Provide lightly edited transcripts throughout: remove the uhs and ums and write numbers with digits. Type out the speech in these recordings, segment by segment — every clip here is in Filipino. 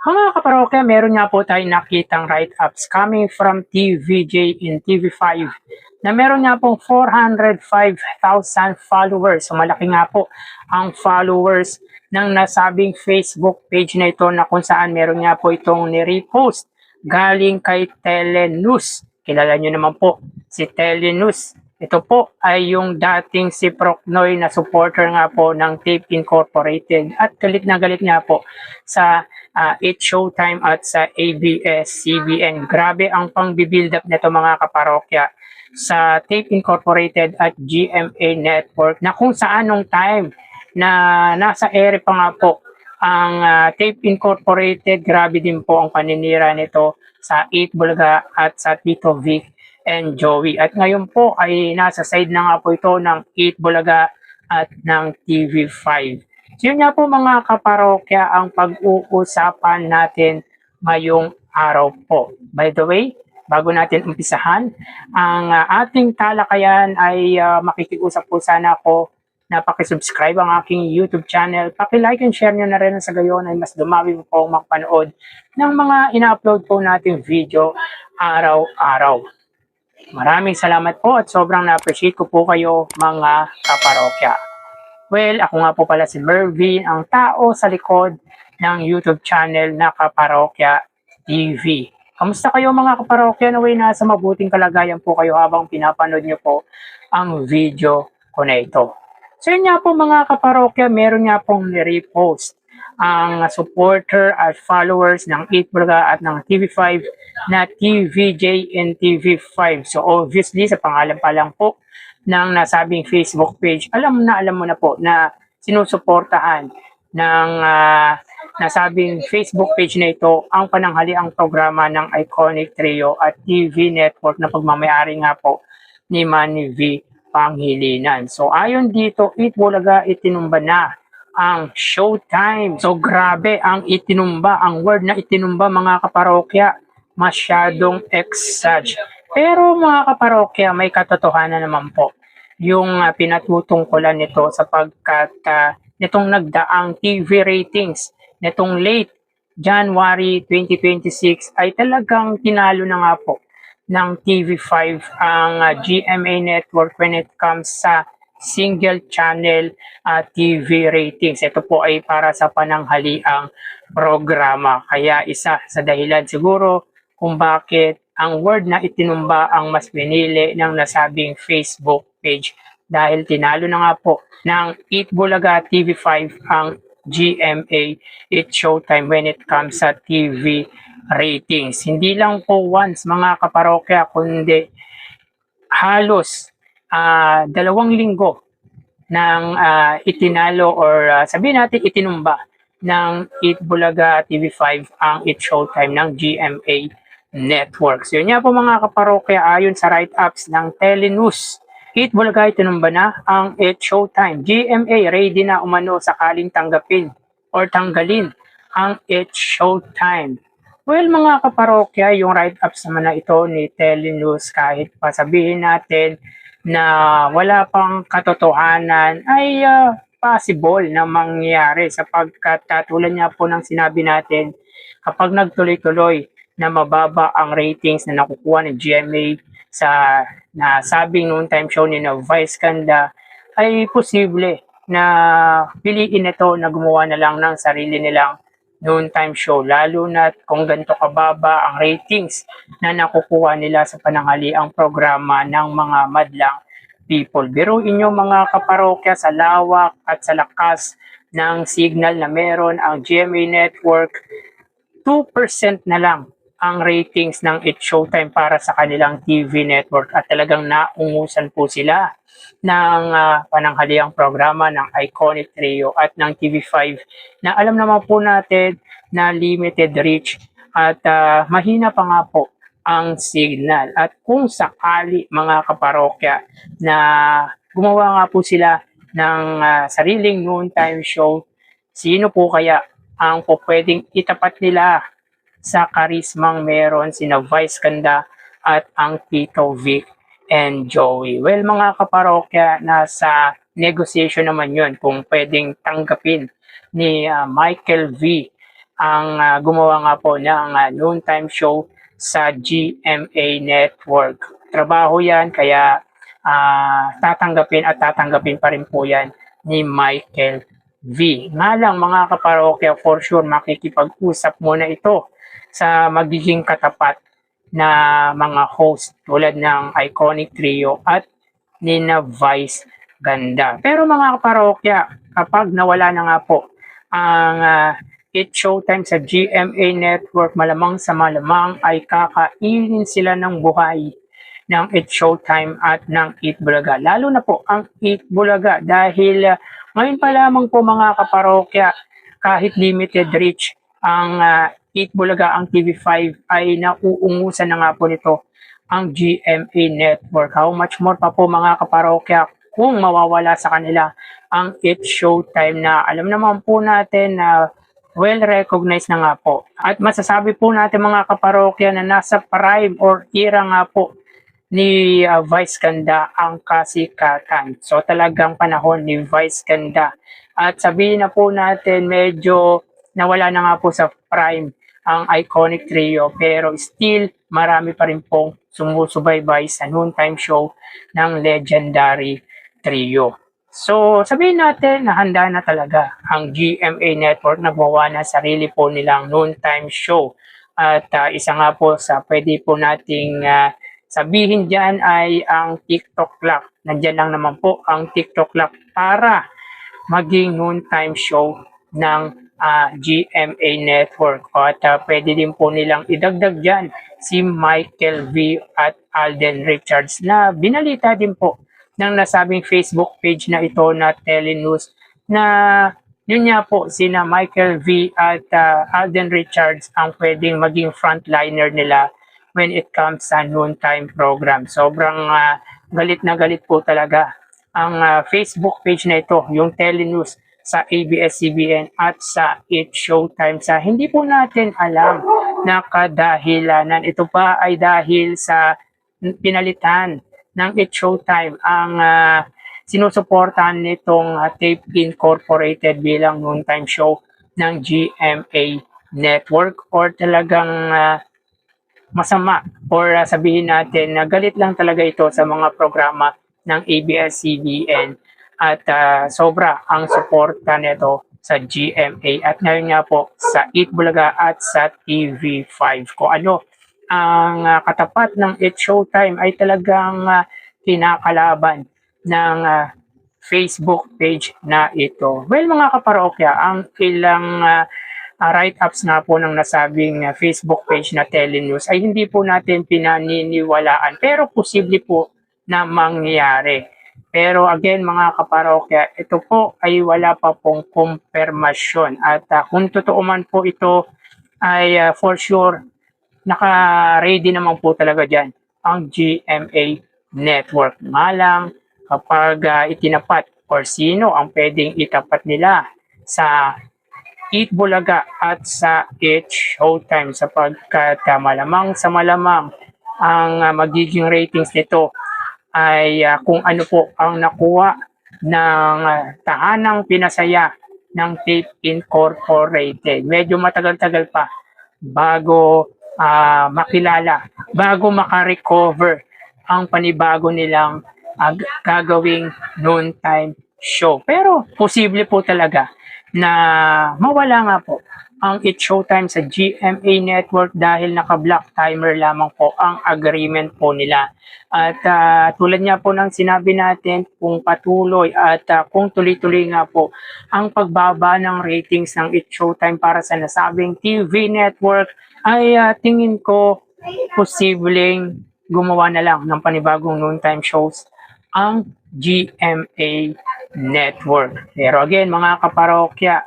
Mga kaparokya, meron nga po tayong nakitang write-ups coming from TVJ in TV5 na meron nga pong 405,000 followers. So malaki nga po ang followers ng nasabing Facebook page na ito na kung saan meron nga po itong ni-repost galing kay Telenews. Kilala nyo naman po si Telenews. Ito po ay yung dating si Procnoy na supporter nga po ng Tape Incorporated at galit na galit nga po sa It's Showtime at sa ABS-CBN. Grabe ang pang-build up nito mga kaparokya sa Tape Incorporated at GMA Network na kung saan nung time na nasa ere pa nga po ang Tape Incorporated, grabe din po ang paninira nito sa 8 Bulaga at sa Tito Vic and Joey. At ngayon po ay nasa side na nga po ito ng 8 Bulaga at ng TV5. So yun nga po mga kaparokya ang pag-uusapan natin ngayong araw po. By the way, bago natin umpisahan, ang ating talakayan ay makikiusap po sana ako na pakisubscribe ang aking YouTube channel. Paki-like and share nyo na rin sa gayon ay mas dumami po makapanood ng mga ina-upload po nating video araw-araw. Maraming salamat po at sobrang na-appreciate ko po kayo mga kaparokya. Well, ako nga po pala si Mervin, ang tao sa likod ng YouTube channel na Kaparokya TV. Kamusta kayo mga kaparokya? Naway nasa mabuting kalagayan po kayo habang pinapanood nyo po ang video ko na ito. So yun nga po mga kaparokya, meron nga pong ni-repost ang supporter at followers ng 8 Bulaga at ng TV5 na TVJ and TV5. So obviously sa pangalan pa lang po ng nasabing Facebook page, alam mo na po na sinusuportahan ng nasabing Facebook page na ito ang pananghaliang programa ng Iconic Trio at TV Network na pagmamayari nga po ni Manny V. Pangilinan. So ayon dito, 8 Bulaga itinumba na ang Showtime. So grabe ang itinumba, ang word na itinumba mga kaparokya, masyadong exage. Pero mga kaparokya, may katotohanan naman po yung pinatutungkulan nito sapagkat nitong nagdaang TV ratings, nitong late January 2026 ay talagang tinalo na nga po ng TV5 ang GMA Network when it comes sa single channel TV ratings. Ito po ay para sa pananghaliang programa. Kaya isa sa dahilan siguro kung bakit ang word na itinumba ang mas pinili ng nasabing Facebook page dahil tinalo na nga po ng 8 Bulaga TV5 ang GMA It's Showtime when it comes sa TV ratings. Hindi lang po once mga kaparokya kundi halos 2 linggo nang itinalo or sabihin natin itinumba ng 8 Bulaga TV5 ang It's Showtime ng GMA Networks. Yun nga po mga kaparokya, ayon sa write-ups ng Telenews, 8 Bulaga itinumba na ang It's Showtime. GMA ready na umano sakaling tanggapin or tanggalin ang It's Showtime. Well mga kaparokya, yung write-ups naman na ito ni Telenews, kahit pa sabihin natin na wala pang katotohanan ay possible na mangyari sapagkat tulad nga po ng sinabi natin, kapag nagtuloy-tuloy na mababa ang ratings na nakukuha ng GMA sa nasabing noon time show ni na Vice Ganda, ay posible na piliin ito na gumawa na lang ng sarili nilang noon time show, lalo na kung ganito kababa ang ratings na nakukuha nila sa pananghaliang programa ng mga madlang people. Biruin nyo mga kaparokya, sa lawak at sa lakas ng signal na meron ang GMA Network, 2% na lang ang ratings ng It's Showtime para sa kanilang TV network at talagang naungusan po sila ng pananghaliang programa ng Iconic Trio at ng TV5 na alam naman po natin na limited reach at mahina pa nga po ang signal. At kung sakali mga kaparokya na gumawa nga po sila ng sariling noontime show, sino po kaya ang po pwedeng itapat nila sa karismang meron sina Vice Ganda at ang Tito Vic and Joey? Well mga kaparokya, nasa negotiation naman yun kung pwedeng tanggapin ni Michael V ang gumawa nga po ng noontime show sa GMA Network. Trabaho yan, kaya tatanggapin pa rin po yan ni Michael V. Nga lang mga kaparokya, for sure makikipag-usap muna ito sa magiging katapat na mga host tulad ng Iconic Trio at Nina Vice Ganda. Pero mga kaparokya, kapag nawala na nga po ang It's Showtime sa GMA Network, malamang sa malamang ay kakainin sila ng buhay ng It's Showtime at ng Eat Bulaga. Lalo na po ang Eat Bulaga dahil ngayon pa lamang po mga kaparokya, kahit limited reach ang Eat Bulaga, ang TV5 ay nauungusan na nga po nito ang GMA Network. How much more pa po mga kaparokya kung mawawala sa kanila ang It's Showtime na alam naman po natin na well-recognized na nga po. At masasabi po natin mga kaparokya na nasa prime or era nga po ni Vice Ganda ang kasikatan. So talagang panahon ni Vice Ganda. At sabihin na po natin medyo nawala na nga po sa prime ang Iconic Trio, pero still marami pa rin pong sumusubaybay sa noontime show ng Legendary Trio. So sabihin natin na handa na talaga ang GMA Network na gumawa na sarili po nilang noontime show. At isa nga po sa pwede po nating sabihin dyan ay ang TikTok Clock. Nandyan lang naman po ang TikTok Clock para maging noontime show ng GMA Network. At pwede din po nilang idagdag dyan si Michael V at Alden Richards na binalita din po ng nasabing Facebook page na ito na Telenews na yun nga po sina Michael V at Alden Richards ang pwedeng maging frontliner nila when it comes sa noontime program. Sobrang galit na galit po talaga ang Facebook page na ito, yung Telenews sa ABS-CBN at sa It's Showtime sa hindi po natin alam na kadahilanan. Ito pa ay dahil sa pinalitan ng It's Showtime ang sinusuportahan nitong Tape Incorporated bilang noontime show ng GMA Network, or talagang masama or sabihin natin na galit lang talaga ito sa mga programa ng ABS-CBN at sobra ang suporta nito sa GMA at ngayon nga po sa Eat Bulaga at sa TV5. Kung ano ang katapat ng It's Showtime ay talagang kinakalaban ng Facebook page na ito. Well mga kaparokya, ang ilang write-ups nga po ng nasabing Facebook page na Telenews ay hindi po natin pinaniniwalaan, pero posible po na mangyari. Pero again mga kaparokya, ito po ay wala pa pong kumpirmasyon at kung totoo man po ito ay for sure naka-ready naman po talaga dyan ang GMA Network. Malang kapag itinapat or sino ang pwedeng itapat nila sa Eat Bulaga at sa It's Showtime sapagkat malamang sa malamang ang magiging ratings nito ay kung ano po ang nakuha ng tahanang pinasaya ng Tape Incorporated. Medyo matagal-tagal pa bago makilala, bago makarecover ang panibago nilang gagawing noontime show. Pero posible po talaga na mawala nga po ang It's Showtime sa GMA Network dahil naka-block timer lamang po ang agreement po nila. At tulad nga po ng sinabi natin, kung patuloy at kung tuloy-tuloy nga po ang pagbaba ng ratings ng It's Showtime para sa nasabing TV network, ay tingin ko posibleng gumawa na lang ng panibagong noontime shows ang GMA Network. Pero again mga kaparokya,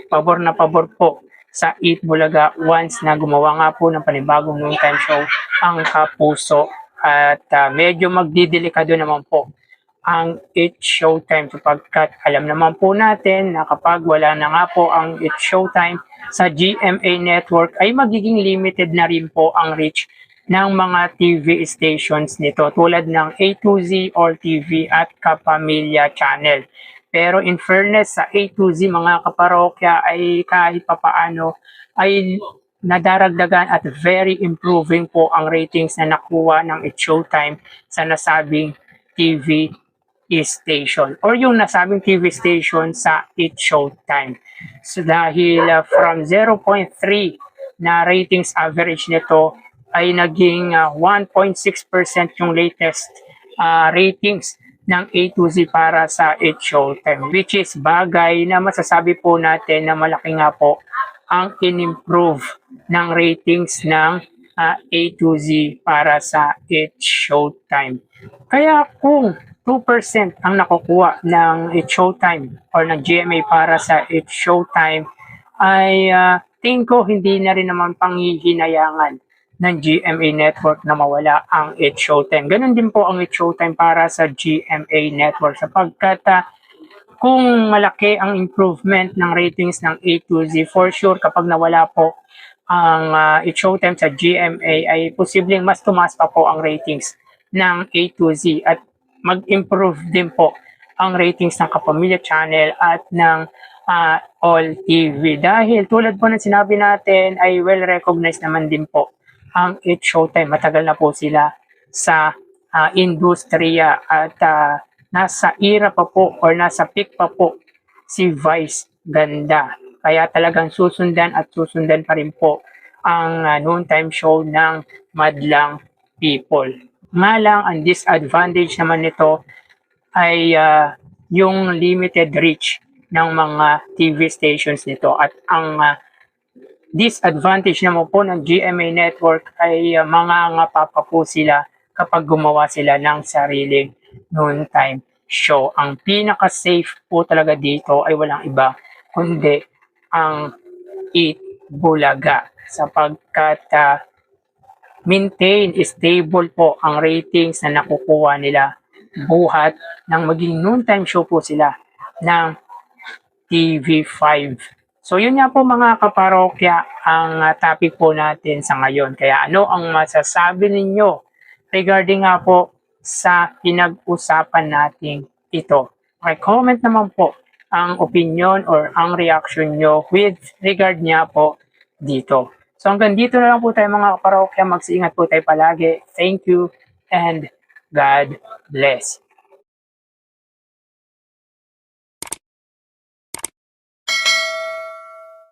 pabor na pabor po sa Eat Bulaga once na gumawa nga po ng panibagong noontime show ang Kapuso. At medyo magdidelikado naman po ang It's Showtime sapagkat alam naman po natin na kapag wala na nga po ang It's Showtime sa GMA Network ay magiging limited na rin po ang reach ng mga TV stations nito tulad ng A to Z or TV at Kapamilya Channel. Pero in fairness sa A to Z mga kaparokya ay kahit papaano ay nadaragdagan at very improving po ang ratings na nakuha ng It's Showtime sa nasabing TV station or yung nasabing TV station sa It's Showtime. So dahil from 0.3 na ratings average nito ay naging 1.6% yung latest ratings ng A to Z para sa It's Showtime, which is bagay na masasabi po natin na malaki nga po ang in-improve ng ratings ng A to Z para sa It's Showtime. Kaya kung 2% ang nakukuha ng It's Showtime or ng GMA para sa It's Showtime ay tingin ko hindi na rin naman panghihinayangan ng GMA Network na mawala ang It's Showtime. Ganun din po ang It's Showtime para sa GMA Network sapagkat kung malaki ang improvement ng ratings ng A to Z, for sure kapag nawala po ang It's Showtime sa GMA ay posibleng mas tumaas pa po ang ratings ng A to Z at mag-improve din po ang ratings ng Kapamilya Channel at ng All TV. Dahil tulad po ng sinabi natin ay well-recognized naman din po ang It's Showtime. Matagal na po sila sa industriya at nasa era pa po or nasa peak pa po si Vice Ganda. Kaya talagang susundan at susundan pa rin po ang noontime show ng Madlang People. Nga lang, ang disadvantage naman nito ay yung limited reach ng mga TV stations nito at ang disadvantage naman po ng GMA Network ay mangangapa pa po sila kapag gumawa sila ng sariling noontime show. Ang pinaka-safe po talaga dito ay walang iba kundi ang Eat Bulaga sapagkat maintain stable po ang ratings na nakukuha nila buhat ng maging noontime show po sila ng TV5. So yun nga po mga kaparokya ang topic po natin sa ngayon. Kaya ano ang masasabi ninyo regarding nga po sa pinag-usapan natin ito? Okay, comment naman po ang opinion or ang reaction nyo with regard niya po dito. So hanggang dito na lang po tayo mga kaparokya. Mag-iingat po tayo palagi. Thank you and God bless.